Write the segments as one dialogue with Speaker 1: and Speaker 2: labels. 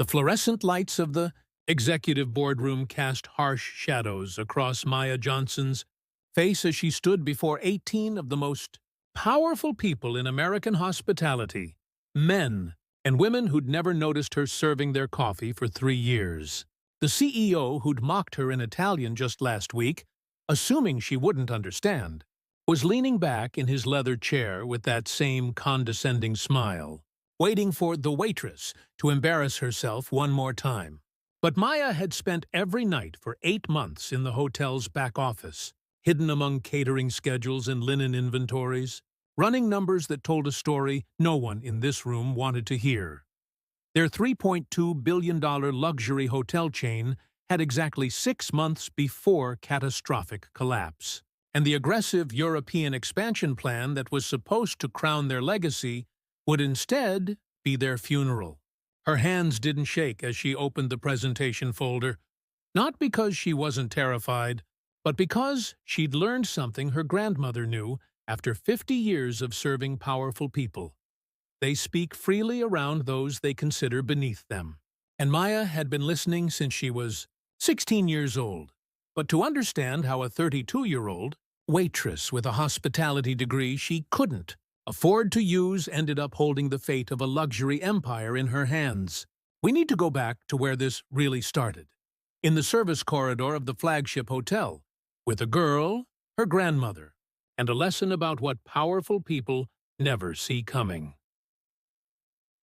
Speaker 1: The fluorescent lights of the executive boardroom cast harsh shadows across Maya Johnson's face as she stood before 18 of the most powerful people in American hospitality, men and women who'd never noticed her serving their coffee for 3 years. The CEO, who'd mocked her in Italian just last week, assuming she wouldn't understand, was leaning back in his leather chair with that same condescending smile, waiting for the waitress to embarrass herself one more time. But Maya had spent every night for 8 months in the hotel's back office, hidden among catering schedules and linen inventories, running numbers that told a story no one in this room wanted to hear. Their $3.2 billion luxury hotel chain had exactly 6 months before catastrophic collapse, and the aggressive European expansion plan that was supposed to crown their legacy would instead be their funeral. Her hands didn't shake as she opened the presentation folder, not because she wasn't terrified, but because she'd learned something her grandmother knew after 50 years of serving powerful people. They speak freely around those they consider beneath them. And Maya had been listening since she was 16 years old. But to understand how a 32-year-old waitress with a hospitality degree she couldn't afford to use ended up holding the fate of a luxury empire in her hands, we need to go back to where this really started. In the service corridor of the flagship hotel, with a girl, her grandmother, and a lesson about what powerful people never see coming.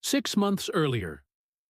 Speaker 1: 6 months earlier,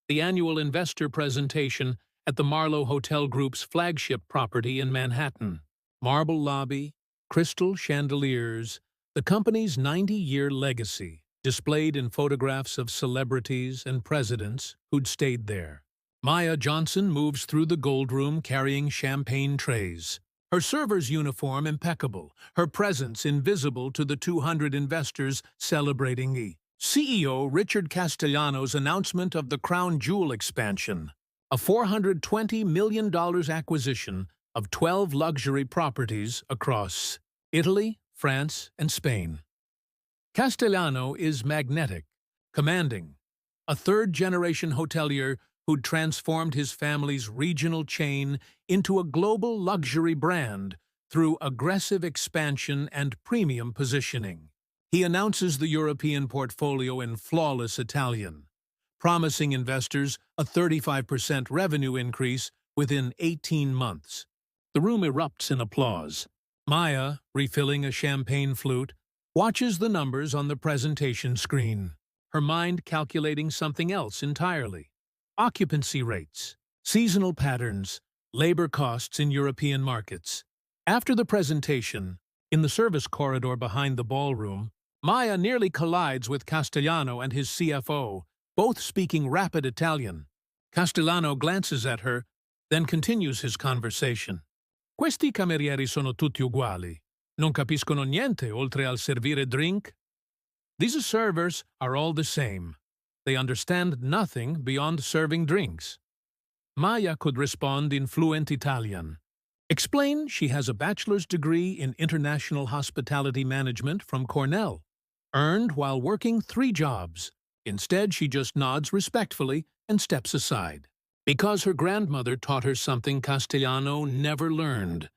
Speaker 1: the annual investor presentation at the Marlowe Hotel Group's flagship property in Manhattan. Marble lobby, crystal chandeliers, the company's 90-year legacy, displayed in photographs of celebrities and presidents who'd stayed there. Maya Johnson moves through the gold room carrying champagne trays, her server's uniform impeccable, her presence invisible to the 200 investors celebrating the CEO Richard Castellano's announcement of the Crown Jewel expansion, a $420 million acquisition of 12 luxury properties across Italy, France, and Spain. Castellano is magnetic, commanding, a third-generation hotelier who'd transformed his family's regional chain into a global luxury brand through aggressive expansion and premium positioning. He announces the European portfolio in flawless Italian, promising investors a 35% revenue increase within 18 months. The room erupts in applause. Maya, refilling a champagne flute, watches the numbers on the presentation screen, her mind calculating something else entirely. Occupancy rates, seasonal patterns, labor costs in European markets. After the presentation, in the service corridor behind the ballroom, Maya nearly collides with Castellano and his CFO, both speaking rapid Italian. Castellano glances at her, then continues his conversation. Questi camerieri sono tutti uguali. Non capiscono niente oltre al servire drink. These servers are all the same. They understand nothing beyond serving drinks. Maya could respond in fluent Italian. Explain she has a bachelor's degree in international hospitality management from Cornell, earned while working 3 jobs. Instead, she just nods respectfully and steps aside. Because her grandmother taught her something Castellano never learned.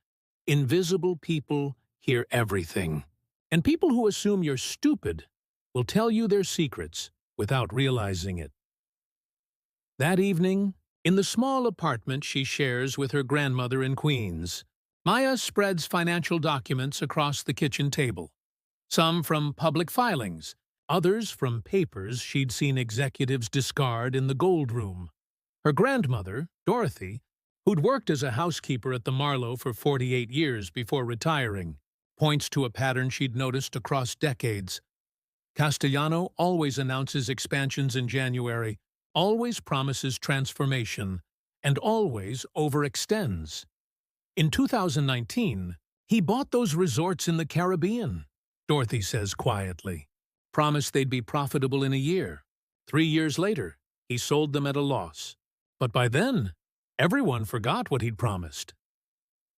Speaker 1: Invisible people hear everything. And people who assume you're stupid will tell you their secrets without realizing it. That evening, in the small apartment she shares with her grandmother in Queens, Maya spreads financial documents across the kitchen table. Some from public filings, others from papers she'd seen executives discard in the gold room. Her grandmother, Dorothy, who'd worked as a housekeeper at the Marlowe for 48 years before retiring, points to a pattern she'd noticed across decades. Castellano always announces expansions in January, always promises transformation, and always overextends. In 2019, he bought those resorts in the Caribbean, Dorothy says quietly. Promised they'd be profitable in a year. 3 years later, he sold them at a loss. But by then, everyone forgot what he'd promised.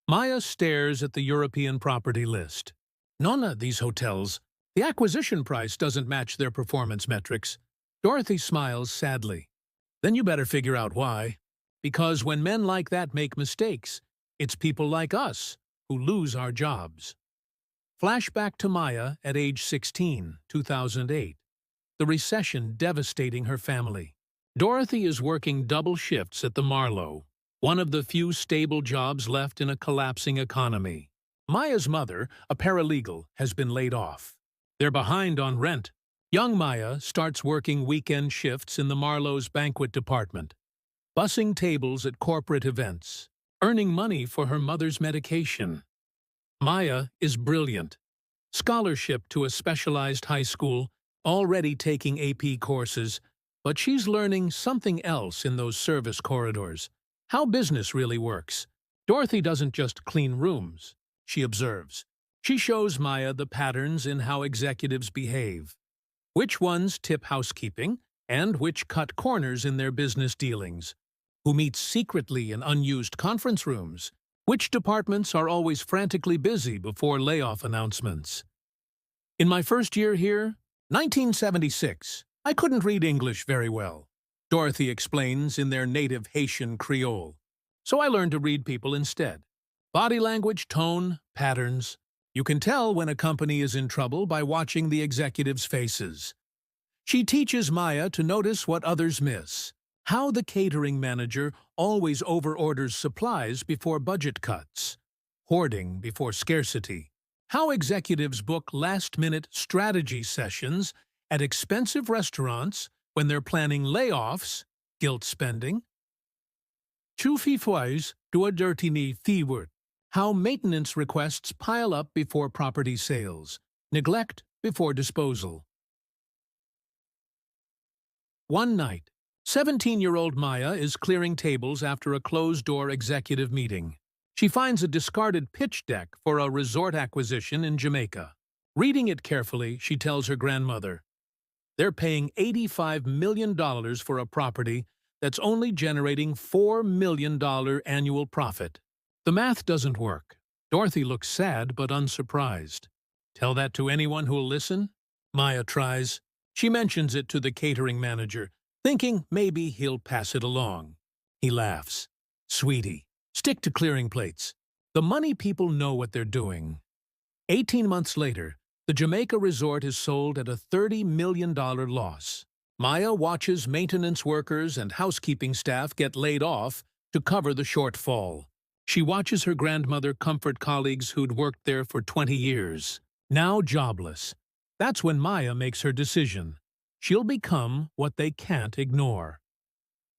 Speaker 1: Maya stares at the European property list. Nonna, these hotels. The acquisition price doesn't match their performance metrics. Dorothy smiles sadly. Then you better figure out why. Because when men like that make mistakes, it's people like us who lose our jobs. Flashback to Maya at age 16, 2008. The recession devastating her family. Dorothy is working double shifts at the Marlowe, one of the few stable jobs left in a collapsing economy. Maya's mother, a paralegal, has been laid off. They're behind on rent. Young Maya starts working weekend shifts in the Marlowe's banquet department, bussing tables at corporate events, earning money for her mother's medication. Maya is brilliant. Scholarship to a specialized high school, already taking AP courses, but she's learning something else in those service corridors. How business really works. Dorothy doesn't just clean rooms, she observes. She shows Maya the patterns in how executives behave. Which ones tip housekeeping, and which cut corners in their business dealings. Who meets secretly in unused conference rooms. Which departments are always frantically busy before layoff announcements. In my first year here, 1976, I couldn't read English very well, Dorothy explains in their native Haitian Creole. So I learned to read people instead. Body language, tone, patterns. You can tell when a company is in trouble by watching the executives' faces. She teaches Maya to notice what others miss. How the catering manager always overorders supplies before budget cuts. Hoarding before scarcity. How executives book last-minute strategy sessions at expensive restaurants when they're planning layoffs, guilt spending. Chufi fois doa dirty ni thiwort. How maintenance requests pile up before property sales. Neglect before disposal. One night, 17-year-old Maya is clearing tables after a closed-door executive meeting. She finds a discarded pitch deck for a resort acquisition in Jamaica. Reading it carefully, she tells her grandmother, "They're paying $85 million for a property that's only generating $4 million annual profit. The math doesn't work." Dorothy looks sad but unsurprised. "Tell that to anyone who'll listen?" Maya tries. She mentions it to the catering manager, thinking maybe he'll pass it along. He laughs. "Sweetie, stick to clearing plates. The money people know what they're doing." 18 months later, the Jamaica resort is sold at a $30 million loss. Maya watches maintenance workers and housekeeping staff get laid off to cover the shortfall. She watches her grandmother comfort colleagues who'd worked there for 20 years, now jobless. That's when Maya makes her decision. She'll become what they can't ignore.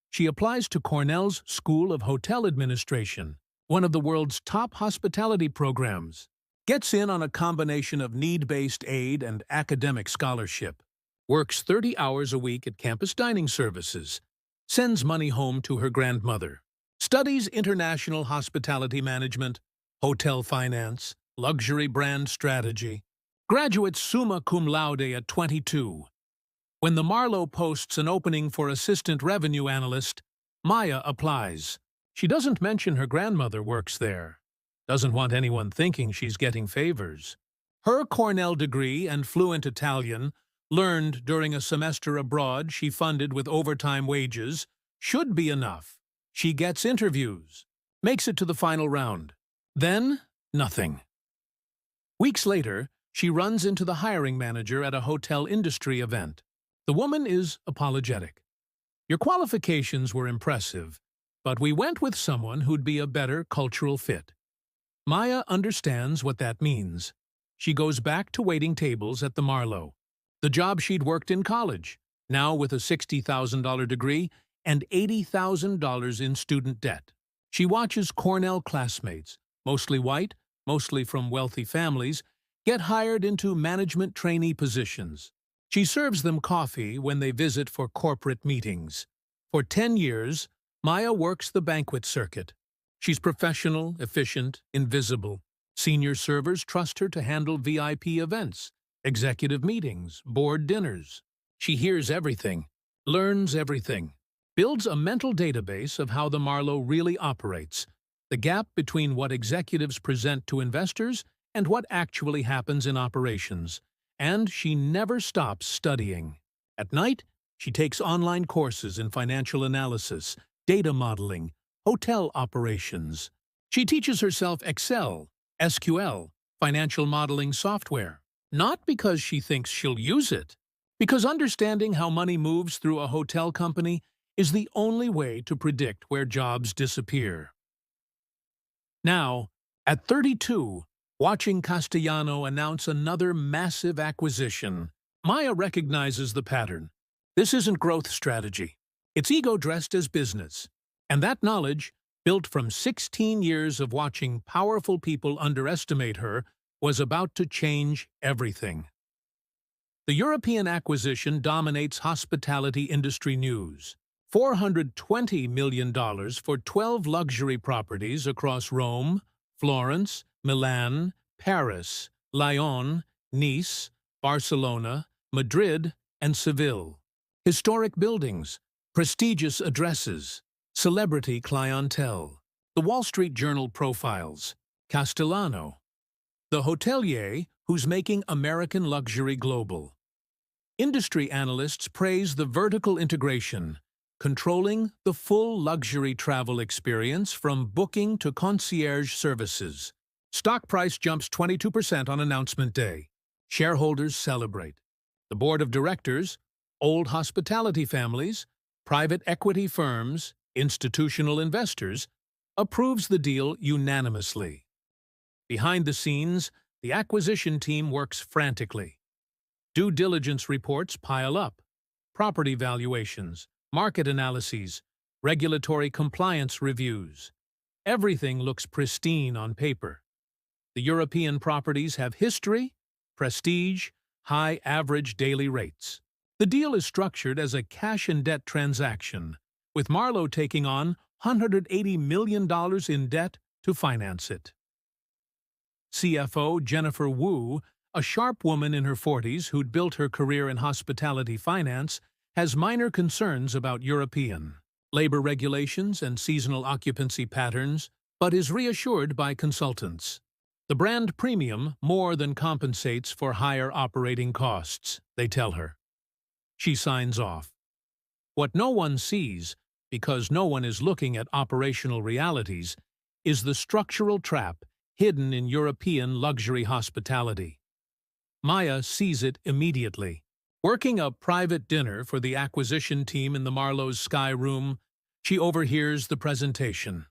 Speaker 1: She applies to Cornell's School of Hotel Administration, one of the world's top hospitality programs. Gets in on a combination of need-based aid and academic scholarship. Works 30 hours a week at campus dining services. Sends money home to her grandmother. Studies international hospitality management, hotel finance, luxury brand strategy. Graduates summa cum laude at 22. When the Marlowe posts an opening for assistant revenue analyst, Maya applies. She doesn't mention her grandmother works there. Doesn't want anyone thinking she's getting favors. Her Cornell degree and fluent Italian, learned during a semester abroad she funded with overtime wages, should be enough. She gets interviews, makes it to the final round. Then, nothing. Weeks later, she runs into the hiring manager at a hotel industry event. The woman is apologetic. "Your qualifications were impressive, but we went with someone who'd be a better cultural fit." Maya understands what that means. She goes back to waiting tables at the Marlowe, the job she'd worked in college, now with a $60,000 degree and $80,000 in student debt. She watches Cornell classmates, mostly white, mostly from wealthy families, get hired into management trainee positions. She serves them coffee when they visit for corporate meetings. For 10 years, Maya works the banquet circuit. She's professional, efficient, invisible. Senior servers trust her to handle VIP events, executive meetings, board dinners. She hears everything, learns everything, builds a mental database of how the Marlowe really operates, the gap between what executives present to investors and what actually happens in operations. And she never stops studying. At night, She takes online courses in financial analysis, data modeling, hotel operations. She teaches herself Excel, SQL, financial modeling software. Not because she thinks she'll use it, because understanding how money moves through a hotel company is the only way to predict where jobs disappear. Now, at 32, watching Castellano announce another massive acquisition, Maya recognizes the pattern. This isn't growth strategy. It's ego dressed as business. And that knowledge, built from 16 years of watching powerful people underestimate her, was about to change everything. The European acquisition dominates hospitality industry news. $420 million for 12 luxury properties across Rome, Florence, Milan, Paris, Lyon, Nice, Barcelona, Madrid, and Seville. Historic buildings, prestigious addresses, celebrity clientele. The Wall Street Journal profiles Castellano, the hotelier who's making American luxury global. Industry analysts praise the vertical integration, controlling the full luxury travel experience from booking to concierge services. Stock price jumps 22% on announcement day. Shareholders celebrate. The board of directors, old hospitality families, private equity firms, institutional investors, approves the deal unanimously. Behind the scenes, the acquisition team works frantically. Due diligence reports pile up. Property valuations, market analyses, regulatory compliance reviews. Everything looks pristine on paper. The European properties have history, prestige, high average daily rates. The deal is structured as a cash and debt transaction, with Marlowe taking on $180 million in debt to finance it. CFO Jennifer Wu, a sharp woman in her 40s who'd built her career in hospitality finance, has minor concerns about European labor regulations and seasonal occupancy patterns, but is reassured by consultants. The brand premium more than compensates for higher operating costs, they tell her. She signs off. What no one sees, because no one is looking at operational realities, is the structural trap hidden in European luxury hospitality. Maya sees it immediately. Working a private dinner for the acquisition team in the Marlowe's Sky Room, she overhears the presentation.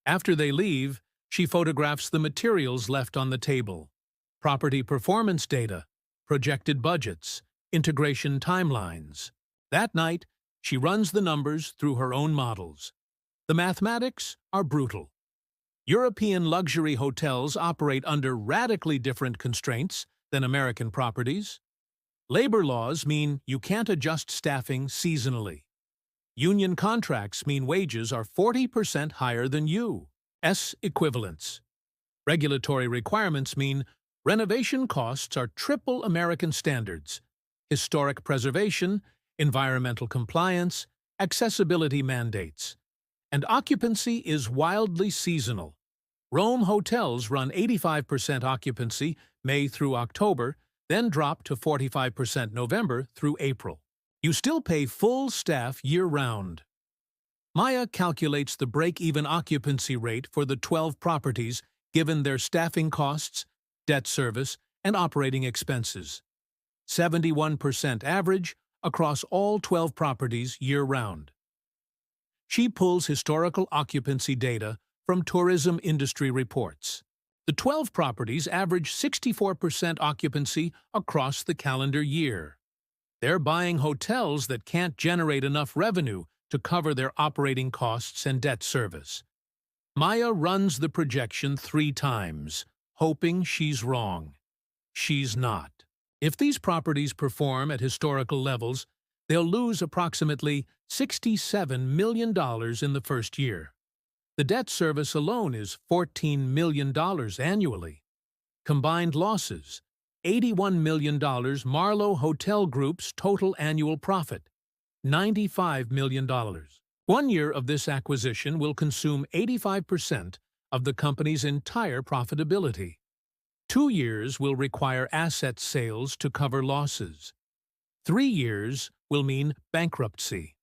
Speaker 1: After they leave, she photographs the materials left on the table: property performance data, projected budgets, integration timelines. That night, she runs the numbers through her own models. The mathematics are brutal. European luxury hotels operate under radically different constraints than American properties. Labor laws mean you can't adjust staffing seasonally. Union contracts mean wages are 40% higher than U.S. equivalents. Regulatory requirements mean renovation costs are triple American standards. Historic preservation, environmental compliance, accessibility mandates. And occupancy is wildly seasonal. Rome hotels run 85% occupancy May through October, then drop to 45% November through April. You still pay full staff year-round. Maya calculates the break-even occupancy rate for the 12 properties given their staffing costs, debt service, and operating expenses. 71% average across all 12 properties year-round. She pulls historical occupancy data from tourism industry reports. The 12 properties average 64% occupancy across the calendar year. They're buying hotels that can't generate enough revenue to cover their operating costs and debt service. Maya runs the projection 3 times, hoping she's wrong. She's not. If these properties perform at historical levels, they'll lose approximately $67 million in the first year. The debt service alone is $14 million annually. Combined losses, $81 million. Marlowe Hotel Group's total annual profit, $95 million. 1 year of this acquisition will consume 85% of the company's entire profitability. 2 years will require asset sales to cover losses. 3 years will mean bankruptcy.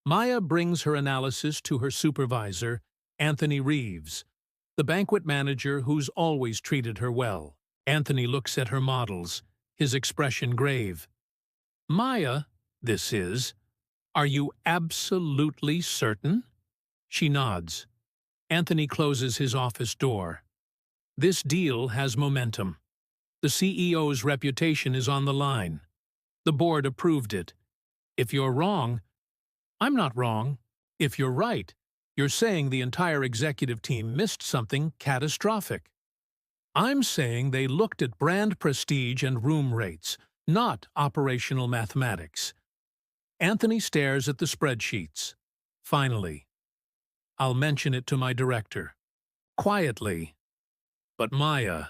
Speaker 1: Maya brings her analysis to her supervisor, Anthony Reeves, the banquet manager who's always treated her well. Anthony looks at her models, his expression grave. "Maya, this is. Are you absolutely certain?" She nods. Anthony closes his office door. This deal has momentum. The CEO's reputation is on the line. The board approved it. If you're wrong, I'm not wrong. If you're right, you're saying the entire executive team missed something catastrophic. I'm saying they looked at brand prestige and room rates, not operational mathematics. Anthony stares at the spreadsheets. Finally, "I'll mention it to my director." Quietly. But Maya,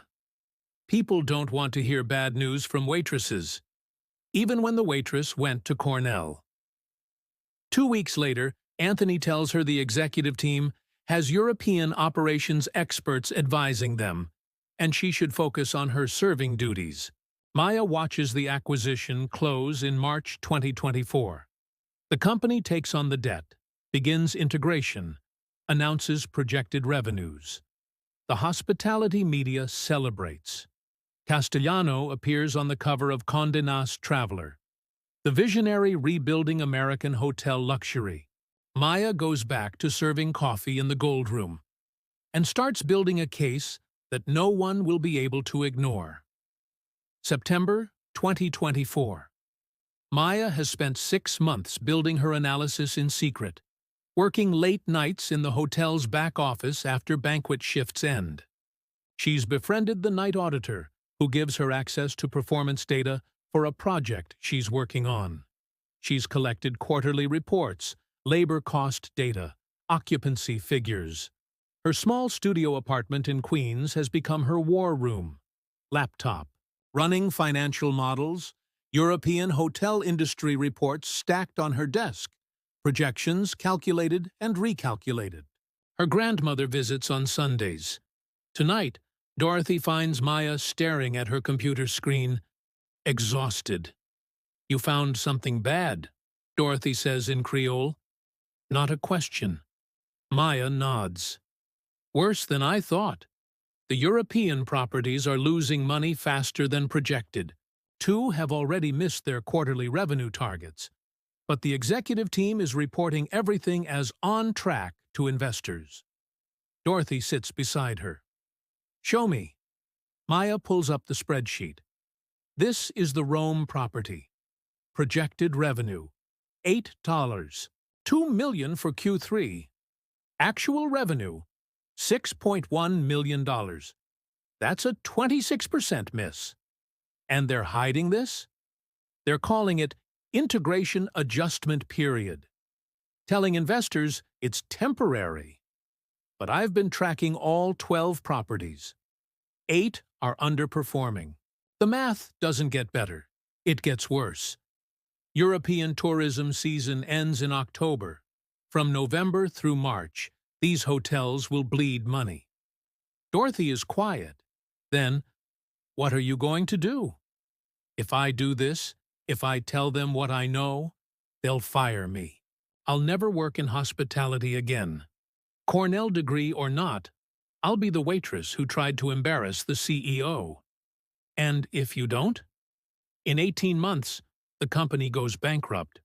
Speaker 1: people don't want to hear bad news from waitresses, even when the waitress went to Cornell. 2 weeks later, Anthony tells her the executive team has European operations experts advising them, and she should focus on her serving duties. Maya watches the acquisition close in March 2024. The company takes on the debt, begins integration, announces projected revenues. The hospitality media celebrates. Castellano appears on the cover of Condé Nast Traveler, the visionary rebuilding American hotel luxury. Maya goes back to serving coffee in the Gold Room and starts building a case that no one will be able to ignore. September 2024. Maya has spent 6 months building her analysis in secret, working late nights in the hotel's back office after banquet shifts end. She's befriended the night auditor, who gives her access to performance data for a project she's working on. She's collected quarterly reports, labor cost data, occupancy figures. Her small studio apartment in Queens has become her war room. Laptop, running financial models, European hotel industry reports stacked on her desk, projections calculated and recalculated. Her grandmother visits on Sundays. Tonight, Dorothy finds Maya staring at her computer screen, exhausted. "You found something bad," Dorothy says in Creole. Not a question. Maya nods. "Worse than I thought. The European properties are losing money faster than projected. 2 have already missed their quarterly revenue targets. But the executive team is reporting everything as on track to investors." Dorothy sits beside her. "Show me." Maya pulls up the spreadsheet. This is the Rome property. Projected revenue, $8. $2 million for Q3. Actual revenue, $6.1 million. That's a 26% miss. And they're hiding this? They're calling it Integration Adjustment Period, telling investors it's temporary. But I've been tracking all 12 properties. 8 are underperforming. The math doesn't get better. It gets worse. European tourism season ends in October. From November through March, these hotels will bleed money. Dorothy is quiet. Then, "What are you going to do?" "If I do this, if I tell them what I know, they'll fire me. I'll never work in hospitality again. Cornell degree or not, I'll be the waitress who tried to embarrass the CEO. And if you don't?" In 18 months, the company goes bankrupt.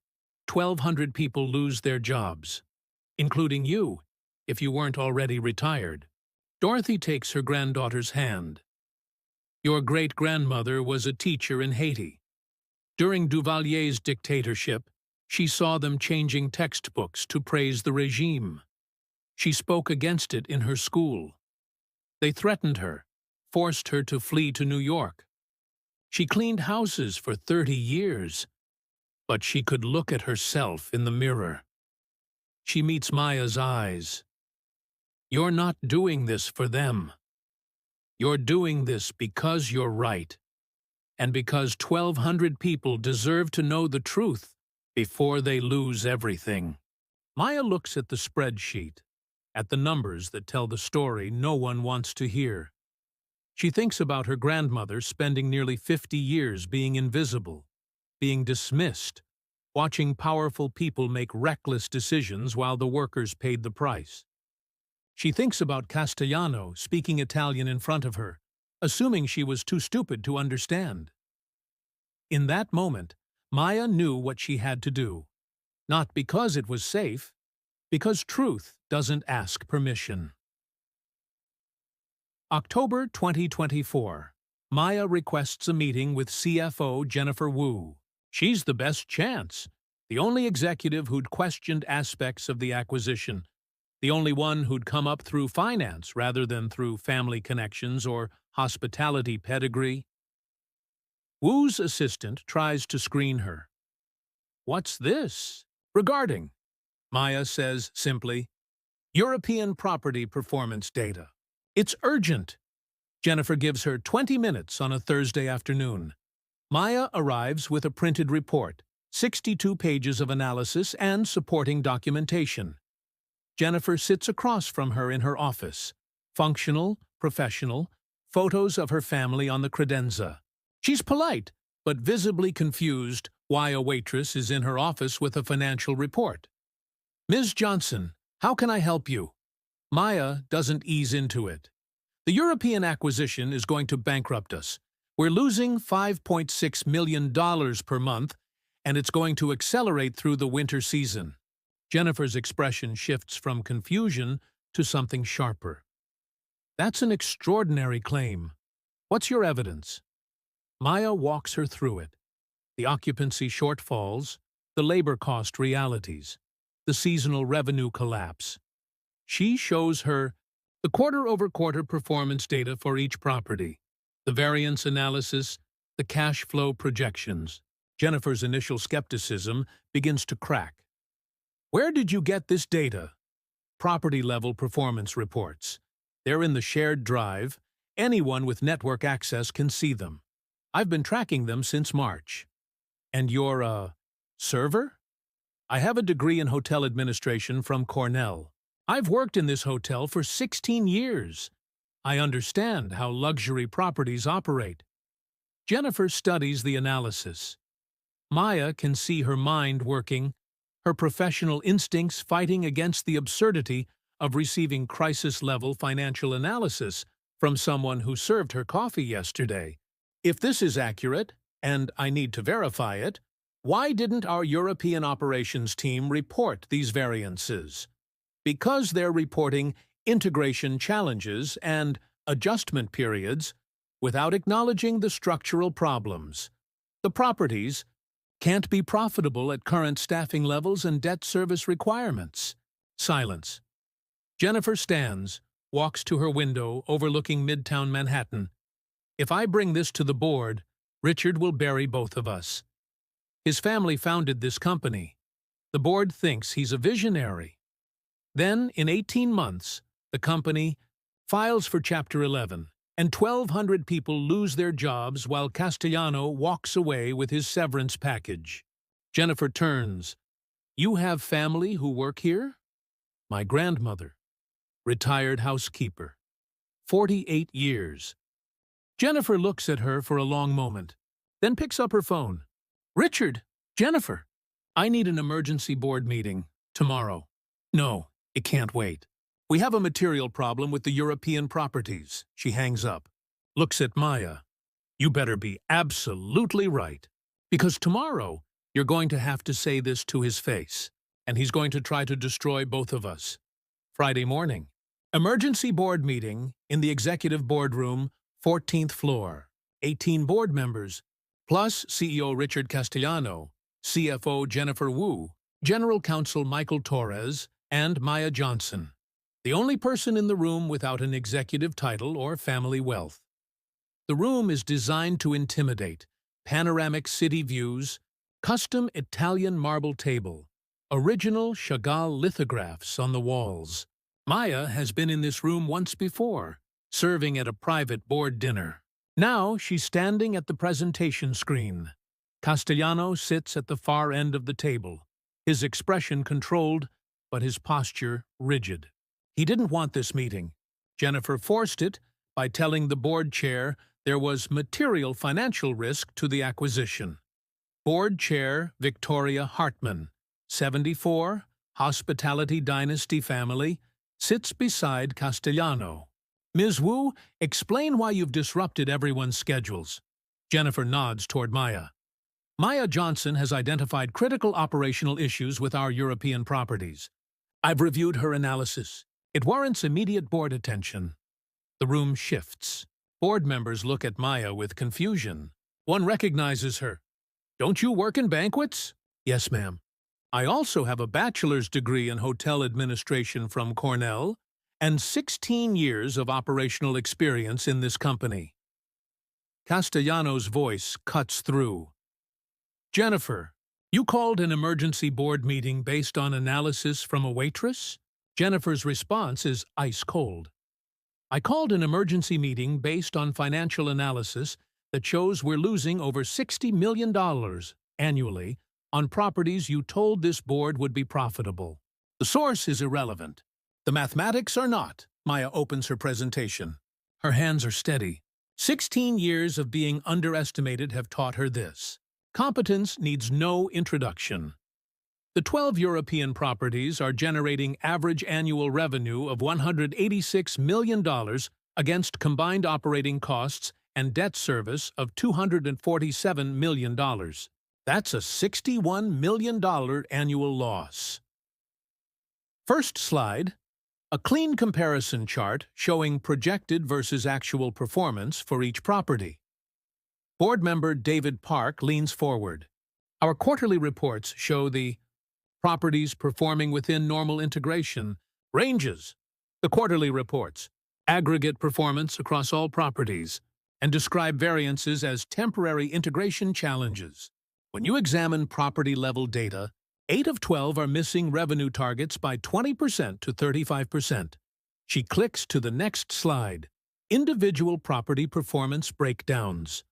Speaker 1: 1,200 people lose their jobs, including you, if you weren't already retired. Dorothy takes her granddaughter's hand. "Your great-grandmother was a teacher in Haiti. During Duvalier's dictatorship, she saw them changing textbooks to praise the regime. She spoke against it in her school. They threatened her, forced her to flee to New York. She cleaned houses for 30 years, but she could look at herself in the mirror." She meets Maya's eyes. "You're not doing this for them. You're doing this because you're right, and because 1,200 people deserve to know the truth before they lose everything." Maya looks at the spreadsheet, at the numbers that tell the story no one wants to hear. She thinks about her grandmother spending nearly 50 years being invisible, being dismissed, watching powerful people make reckless decisions while the workers paid the price. She thinks about Castellano speaking Italian in front of her, assuming she was too stupid to understand. In that moment, Maya knew what she had to do, not because it was safe, because truth doesn't ask permission. October 2024. Maya requests a meeting with CFO Jennifer Wu. She's the best chance, the only executive who'd questioned aspects of the acquisition, the only one who'd come up through finance rather than through family connections or hospitality pedigree. Wu's assistant tries to screen her. "What's this?" "Regarding," Maya says simply, "European property performance data. It's urgent." Jennifer gives her 20 minutes on a Thursday afternoon. Maya arrives with a printed report, 62 pages of analysis and supporting documentation. Jennifer sits across from her in her office. Functional, professional, photos of her family on the credenza. She's polite, but visibly confused why a waitress is in her office with a financial report. "Ms. Johnson, how can I help you?" Maya doesn't ease into it. "The European acquisition is going to bankrupt us. We're losing $5.6 million per month, and it's going to accelerate through the winter season." Jennifer's expression shifts from confusion to something sharper. "That's an extraordinary claim. What's your evidence?" Maya walks her through it. The occupancy shortfalls, the labor cost realities, the seasonal revenue collapse. She shows her the quarter-over-quarter performance data for each property, the variance analysis, the cash flow projections. Jennifer's initial skepticism begins to crack. "Where did you get this data?" "Property-level performance reports. They're in the shared drive. Anyone with network access can see them. I've been tracking them since March." "And you're a server?" "I have a degree in hotel administration from Cornell. I've worked in this hotel for 16 years. I understand how luxury properties operate." Jennifer studies the analysis. Maya can see her mind working, her professional instincts fighting against the absurdity of receiving crisis-level financial analysis from someone who served her coffee yesterday. "If this is accurate, and I need to verify it, why didn't our European operations team report these variances?" "Because they're reporting integration challenges and adjustment periods without acknowledging the structural problems. The properties can't be profitable at current staffing levels and debt service requirements." Silence. Jennifer stands, walks to her window overlooking Midtown Manhattan. "If I bring this to the board, Richard will bury both of us. His family founded this company. The board thinks he's a visionary. Then, in 18 months, the company files for Chapter 11, and 1,200 people lose their jobs while Castellano walks away with his severance package." Jennifer turns. "You have family who work here?" "My grandmother. Retired housekeeper. 48 years. Jennifer looks at her for a long moment, then picks up her phone. "Richard, Jennifer, I need an emergency board meeting tomorrow." "No, it can't wait. We have a material problem with the European properties." She hangs up, looks at Maya. "You better be absolutely right, because tomorrow you're going to have to say this to his face, and he's going to try to destroy both of us." Friday morning. Emergency board meeting in the executive boardroom, 14th floor. 18 board members, plus CEO Richard Castellano, CFO Jennifer Wu, General Counsel Michael Torres, and Maya Johnson. The only person in the room without an executive title or family wealth. The room is designed to intimidate. Panoramic city views, custom Italian marble table, original Chagall lithographs on the walls. Maya has been in this room once before, serving at a private board dinner. Now she's standing at the presentation screen. Castellano sits at the far end of the table, his expression controlled, but his posture rigid. He didn't want this meeting. Jennifer forced it by telling the board chair there was material financial risk to the acquisition. Board Chair Victoria Hartman, 74, Hospitality Dynasty family, sits beside Castellano. Ms. Wu, explain why you've disrupted everyone's schedules. Jennifer nods toward Maya. Maya Johnson has identified critical operational issues with our European properties. I've reviewed her analysis. It warrants immediate board attention. The room shifts. Board members look at Maya with confusion. One recognizes her. Don't you work in banquets? Yes, ma'am. I also have a bachelor's degree in hotel administration from Cornell and 16 years of operational experience in this company. Castellano's voice cuts through. Jennifer, you called an emergency board meeting based on analysis from a waitress? Jennifer's response is ice cold. I called an emergency meeting based on financial analysis that shows we're losing over $60 million annually on properties you told this board would be profitable. The source is irrelevant. The mathematics are not. Maya opens her presentation. Her hands are steady. 16 years of being underestimated have taught her this. Competence needs no introduction. The 12 European properties are generating average annual revenue of $186 million against combined operating costs and debt service of $247 million. That's a $61 million annual loss. First slide, a clean comparison chart showing projected versus actual performance for each property. Board member David Park leans forward. Our quarterly reports show the properties performing within normal integration ranges. The quarterly reports, aggregate performance across all properties, and describe variances as temporary integration challenges. When you examine property-level data, 8 of 12 are missing revenue targets by 20% to 35%. She clicks to the next slide. Individual property performance breakdowns.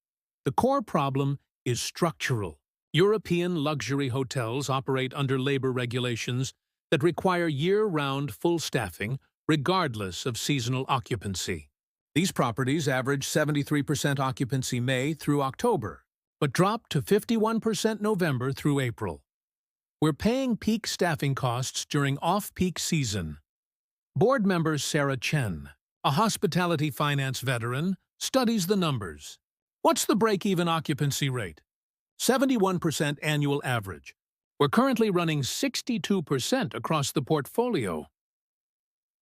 Speaker 1: The core problem is structural. European luxury hotels operate under labor regulations that require year-round full staffing, regardless of seasonal occupancy. These properties average 73% occupancy May through October, but drop to 51% November through April. We're paying peak staffing costs during off-peak season. Board member Sarah Chen, a hospitality finance veteran, studies the numbers. What's the break-even occupancy rate? 71% annual average. We're currently running 62% across the portfolio.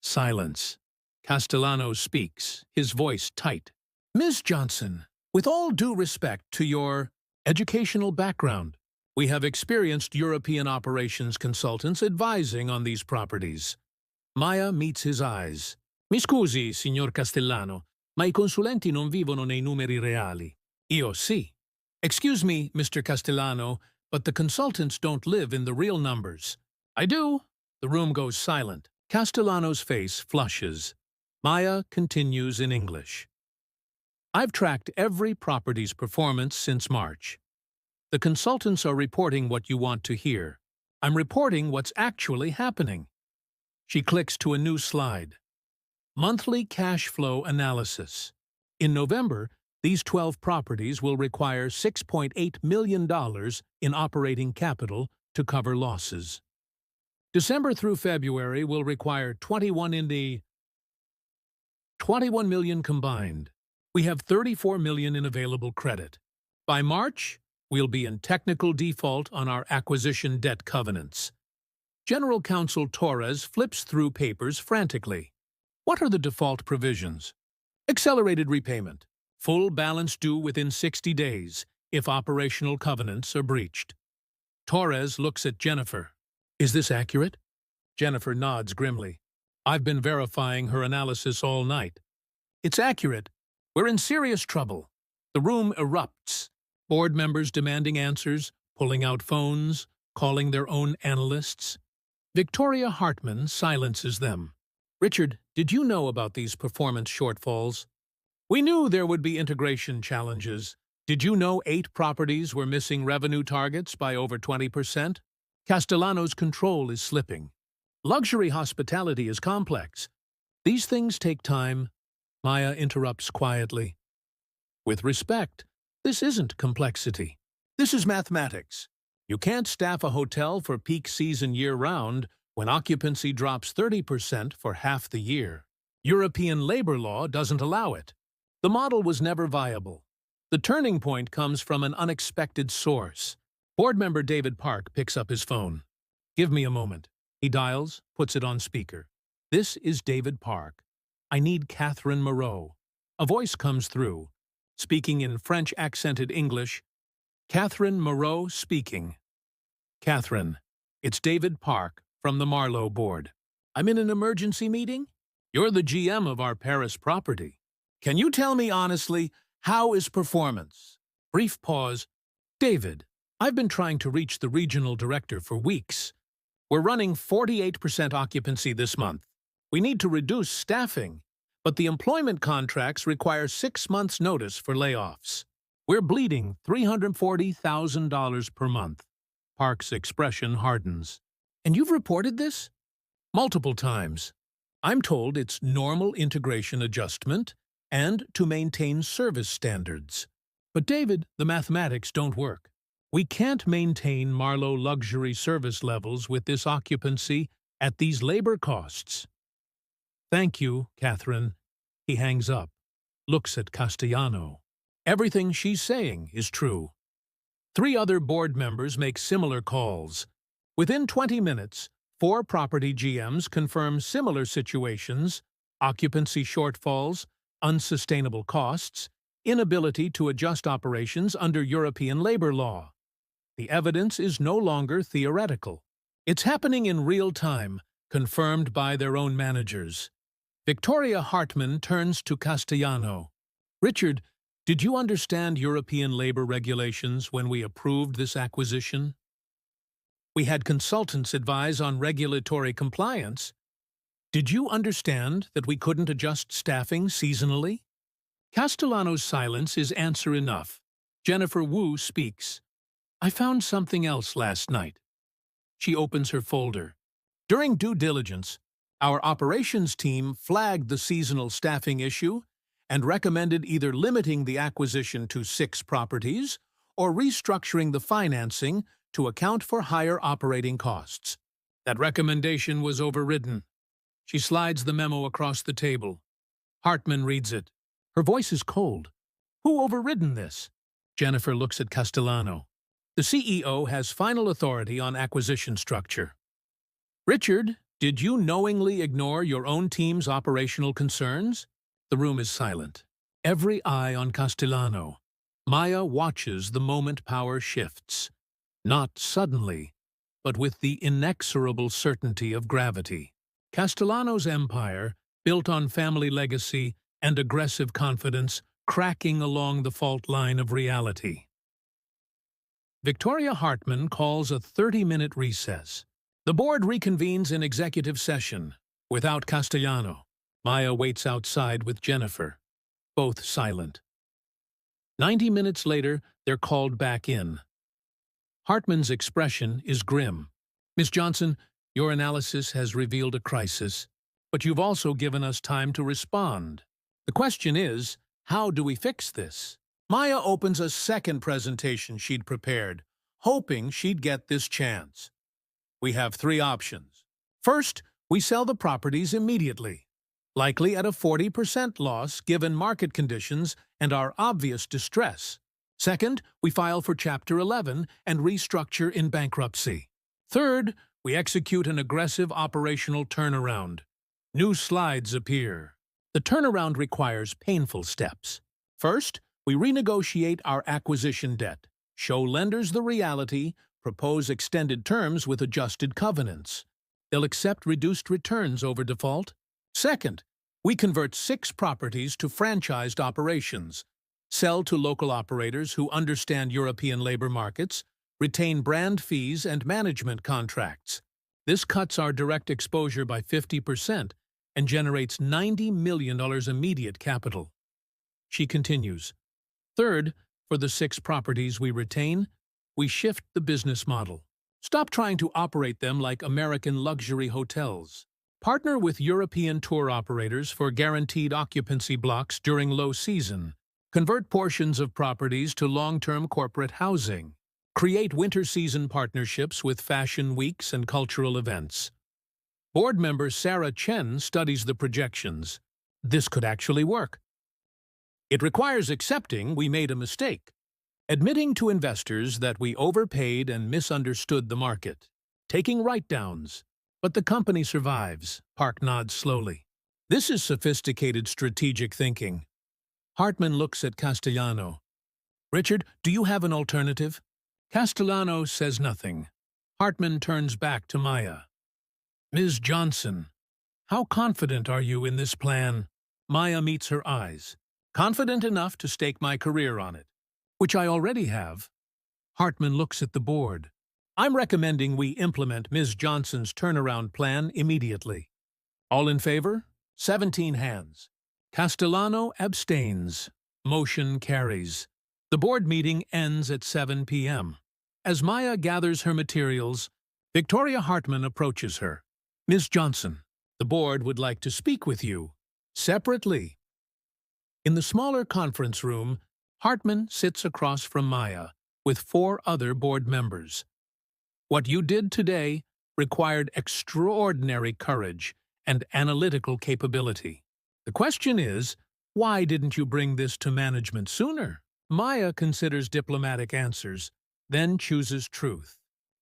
Speaker 1: Silence. Castellano speaks, his voice tight. Ms. Johnson, with all due respect to your educational background, we have experienced European operations consultants advising on these properties. Maya meets his eyes. Mi scusi, signor Castellano, ma I consulenti non vivono nei numeri reali. Io sì. Excuse me, Mr. Castellano, but the consultants don't live in the real numbers. I do. The room goes silent. Castellano's face flushes. Maya continues in English. I've tracked every property's performance since March. The consultants are reporting what you want to hear. I'm reporting what's actually happening. She clicks to a new slide. Monthly cash flow analysis. In November, these 12 properties will require $6.8 million in operating capital to cover losses. December through February will require 21 million combined. We have 34 million in available credit. By March, we'll be in technical default on our acquisition debt covenants. General Counsel Torres flips through papers frantically. What are the default provisions? Accelerated repayment. Full balance due within 60 days if operational covenants are breached. Torres looks at Jennifer. Is this accurate? Jennifer nods grimly. I've been verifying her analysis all night. It's accurate. We're in serious trouble. The room erupts. Board members demanding answers, pulling out phones, calling their own analysts. Victoria Hartman silences them. Richard, did you know about these performance shortfalls? We knew there would be integration challenges. Did you know 8 properties were missing revenue targets by over 20%? Castellano's control is slipping. Luxury hospitality is complex. These things take time. Maya interrupts quietly. With respect, this isn't complexity. This is mathematics. You can't staff a hotel for peak season year-round when occupancy drops 30% for half the year. European labor law doesn't allow it. The model was never viable. The turning point comes from an unexpected source. Board member David Park picks up his phone. "Give me a moment." He dials, puts it on speaker. "This is David Park. I need Catherine Moreau." A voice comes through, speaking in French-accented English. "Catherine Moreau speaking." "Catherine, it's David Park from the Marlowe board. I'm in an emergency meeting. You're the GM of our Paris property. Can you tell me honestly, how is performance?" Brief pause. "David, I've been trying to reach the regional director for weeks. We're running 48% occupancy this month. We need to reduce staffing, but the employment contracts require 6 months' notice for layoffs. We're bleeding $340,000 per month." Park's expression hardens. "And you've reported this?" "Multiple times. I'm told it's normal integration adjustment and to maintain service standards. But David, the mathematics don't work. We can't maintain Marlowe luxury service levels with this occupancy at these labor costs." "Thank you, Catherine." He hangs up, looks at Castellano. Everything she's saying is true. 3 other board members make similar calls. Within 20 minutes, 4 property GMs confirm similar situations: occupancy shortfalls, unsustainable costs, inability to adjust operations under European labor law. The evidence is no longer theoretical. It's happening in real time, confirmed by their own managers. Victoria Hartman turns to Castellano. "Richard, did you understand European labor regulations when we approved this acquisition?" "We had consultants advise on regulatory compliance." "Did you understand that we couldn't adjust staffing seasonally?" Castellano's silence is answer enough. Jennifer Wu speaks. "I found something else last night." She opens her folder. "During due diligence, our operations team flagged the seasonal staffing issue and recommended either limiting the acquisition to 6 properties or restructuring the financing to account for higher operating costs. That recommendation was overridden." She slides the memo across the table. Hartman reads it. Her voice is cold. "Who overridden this?" Jennifer looks at Castellano. "The CEO has final authority on acquisition structure." "Richard, did you knowingly ignore your own team's operational concerns?" The room is silent. Every eye on Castellano. Maya watches the moment power shifts. Not suddenly, but with the inexorable certainty of gravity. Castellano's empire, built on family legacy and aggressive confidence, cracking along the fault line of reality. Victoria Hartman calls a 30-minute recess. The board reconvenes in executive session, without Castellano. Maya waits outside with Jennifer, both silent. 90 minutes later, they're called back in. Hartman's expression is grim. "Miss Johnson, your analysis has revealed a crisis, but you've also given us time to respond. The question is, how do we fix this?" Maya opens a second presentation she'd prepared, hoping she'd get this chance. "We have 3 options. First, we sell the properties immediately, likely at a 40% loss given market conditions and our obvious distress. Second, we file for Chapter 11 and restructure in bankruptcy. Third, we execute an aggressive operational turnaround. New slides appear. The turnaround requires painful steps. First, we renegotiate our acquisition debt, show lenders the reality, propose extended terms with adjusted covenants. They'll accept reduced returns over default. Second, we convert 6 properties to franchised operations, sell to local operators who understand European labor markets, retain brand fees and management contracts. This cuts our direct exposure by 50% and generates $90 million immediate capital." She continues. "Third, for the 6 properties we retain, we shift the business model. Stop trying to operate them like American luxury hotels. Partner with European tour operators for guaranteed occupancy blocks during low season. Convert portions of properties to long-term corporate housing. Create winter season partnerships with fashion weeks and cultural events. Board member Sarah Chen studies the projections. This could actually work. It requires accepting we made a mistake, admitting to investors that we overpaid and misunderstood the market, taking write-downs. But the company survives. Park nods slowly. This is sophisticated strategic thinking. Hartman looks at Castellano. Richard, do you have an alternative? Castellano says nothing. Hartman turns back to Maya. Ms. Johnson, how confident are you in this plan? Maya meets her eyes. Confident enough to stake my career on it, which I already have. Hartman looks at the board. I'm recommending we implement Ms. Johnson's turnaround plan immediately. All in favor? 17 hands. Castellano abstains. Motion carries. The board meeting ends at 7 p.m. As Maya gathers her materials, Victoria Hartman approaches her. Ms. Johnson, the board would like to speak with you, separately. In the smaller conference room, Hartman sits across from Maya, with 4 other board members. What you did today required extraordinary courage and analytical capability. The question is, why didn't you bring this to management sooner? Maya considers diplomatic answers, then chooses truth.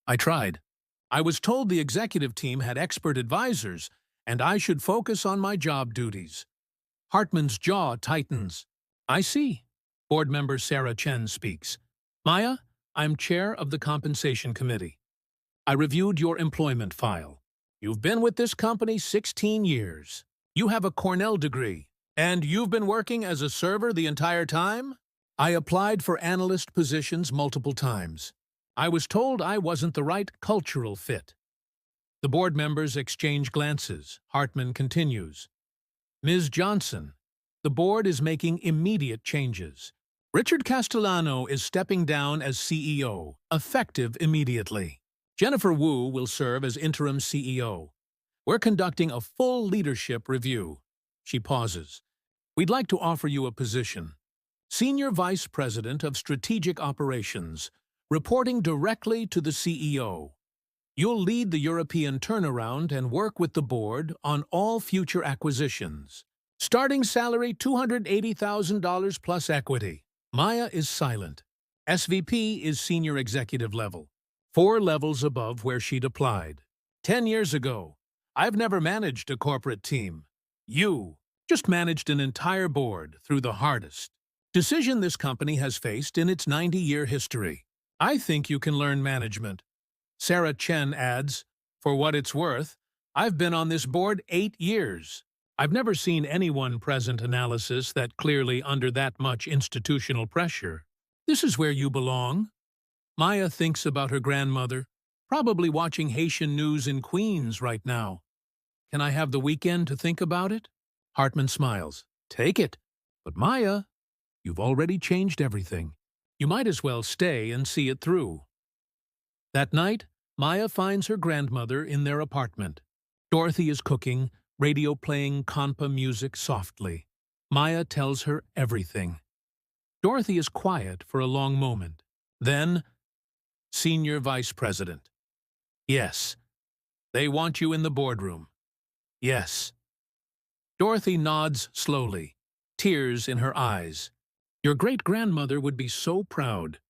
Speaker 1: I tried. I was told the executive team had expert advisors, and I should focus on my job duties. Hartman's jaw tightens. I see. Board member Sarah Chen speaks. Maya, I'm chair of the Compensation Committee. I reviewed your employment file. You've been with this company 16 years. You have a Cornell degree, and you've been working as a server the entire time? I applied for analyst positions multiple times. I was told I wasn't the right cultural fit. The board members exchange glances. Hartman continues. Ms. Johnson, the board is making immediate changes. Richard Castellano is stepping down as CEO, effective immediately. Jennifer Wu will serve as interim CEO. We're conducting a full leadership review. She pauses. We'd like to offer you a position. Senior Vice President of Strategic Operations, reporting directly to the CEO. You'll lead the European turnaround and work with the board on all future acquisitions. Starting salary $280,000 plus equity. Maya is silent. SVP is senior executive level, 4 levels above where she'd applied. 10 years ago, I've never managed a corporate team. You just managed an entire board through the hardest decision this company has faced in its 90-year history. I think you can learn management. Sarah Chen adds, for what it's worth, I've been on this board 8 years. I've never seen anyone present analysis that clearly under that much institutional pressure. This is where you belong. Maya thinks about her grandmother, probably watching Haitian news in Queens right now. Can I have the weekend to think about it? Hartman smiles. Take it. But Maya, you've already changed everything. You might as well stay and see it through. That night, Maya finds her grandmother in their apartment. Dorothy is cooking, radio playing compa music softly. Maya tells her everything. Dorothy is quiet for a long moment. Then, Senior Vice President. Yes. They want you in the boardroom. Yes. Dorothy nods slowly, tears in her eyes. Your great-grandmother would be so proud.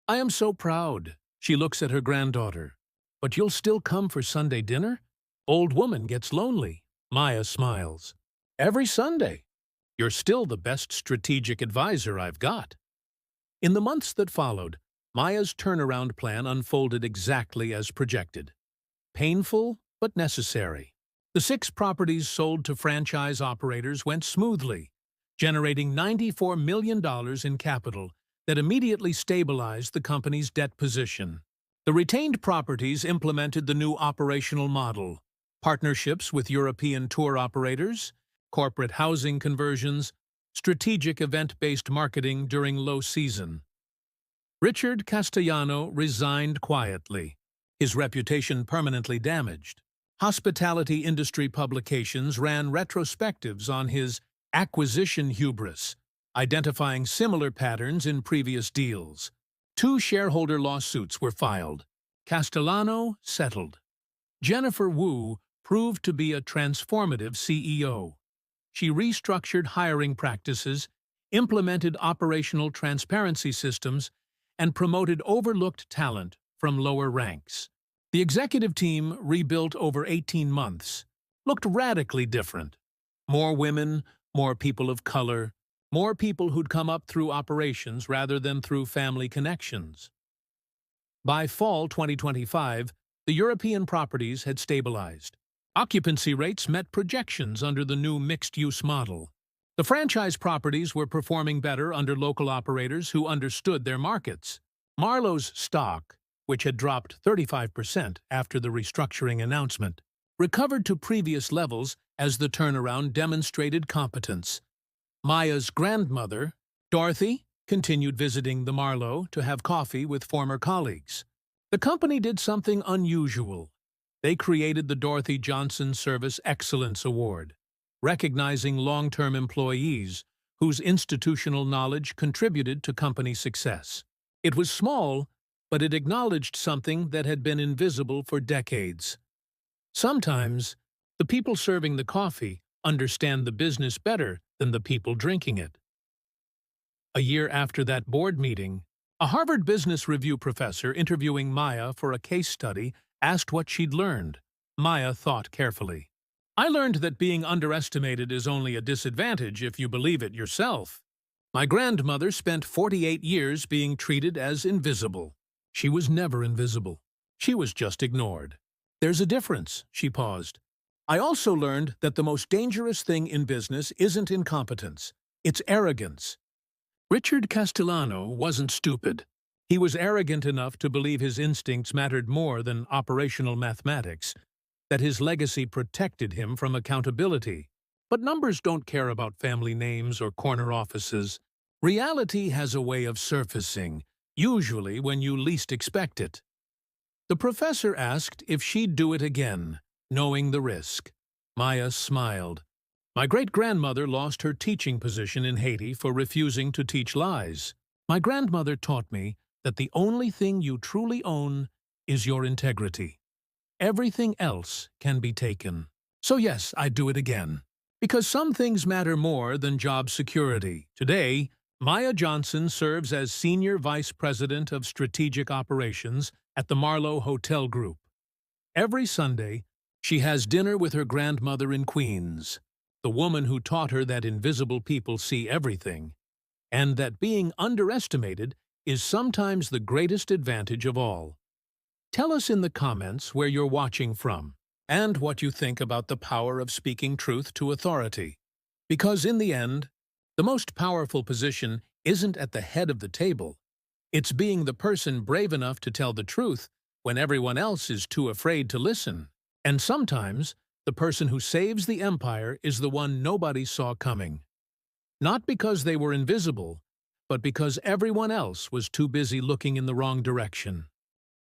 Speaker 1: I am so proud. She looks at her granddaughter. But you'll still come for Sunday dinner? Old woman gets lonely. Maya smiles. Every Sunday. You're still the best strategic advisor I've got. In the months that followed, Maya's turnaround plan unfolded exactly as projected. Painful, but necessary. The 6 properties sold to franchise operators went smoothly, generating $94 million in capital that immediately stabilized the company's debt position. The retained properties implemented the new operational model, partnerships with European tour operators, corporate housing conversions, strategic event-based marketing during low season. Richard Castellano resigned quietly, his reputation permanently damaged. Hospitality industry publications ran retrospectives on his acquisition hubris, identifying similar patterns in previous deals. Two shareholder lawsuits were filed. Castellano settled. Jennifer Wu proved to be a transformative CEO. She restructured hiring practices, implemented operational transparency systems, and promoted overlooked talent from lower ranks. The executive team, rebuilt over 18 months, looked radically different. More women, more people of color, more people who'd come up through operations rather than through family connections. By fall 2025, the European properties had stabilized. Occupancy rates met projections under the new mixed-use model. The franchise properties were performing better under local operators who understood their markets. Marlowe's stock, which had dropped 35% after the restructuring announcement, recovered to previous levels as the turnaround demonstrated competence. Maya's grandmother, Dorothy, continued visiting the Marlowe to have coffee with former colleagues. The company did something unusual. They created the Dorothy Johnson Service Excellence Award, recognizing long-term employees whose institutional knowledge contributed to company success. It was small, but it acknowledged something that had been invisible for decades. Sometimes, the people serving the coffee understand the business better than the people drinking it. A year after that board meeting, a Harvard Business Review professor interviewing Maya for a case study asked what she'd learned. Maya thought carefully. "I learned that being underestimated is only a disadvantage if you believe it yourself. My grandmother spent 48 years being treated as invisible. She was never invisible. She was just ignored. There's a difference," she paused. "I also learned that the most dangerous thing in business isn't incompetence. It's arrogance." Richard Castellano wasn't stupid. He was arrogant enough to believe his instincts mattered more than operational mathematics, that his legacy protected him from accountability. But numbers don't care about family names or corner offices. Reality has a way of surfacing, usually when you least expect it. The professor asked if she'd do it again, knowing the risk. Maya smiled. "My great-grandmother lost her teaching position in Haiti for refusing to teach lies. My grandmother taught me that the only thing you truly own is your integrity. Everything else can be taken. So yes, I'd do it again. Because some things matter more than job security. Today, Maya Johnson serves as Senior Vice President of Strategic Operations at the Marlowe Hotel Group. Every Sunday, she has dinner with her grandmother in Queens, the woman who taught her that invisible people see everything, and that being underestimated is sometimes the greatest advantage of all. Tell us in the comments where you're watching from, and what you think about the power of speaking truth to authority. Because in the end, the most powerful position isn't at the head of the table. It's being the person brave enough to tell the truth when everyone else is too afraid to listen. And sometimes, the person who saves the empire is the one nobody saw coming. Not because they were invisible, but because everyone else was too busy looking in the wrong direction.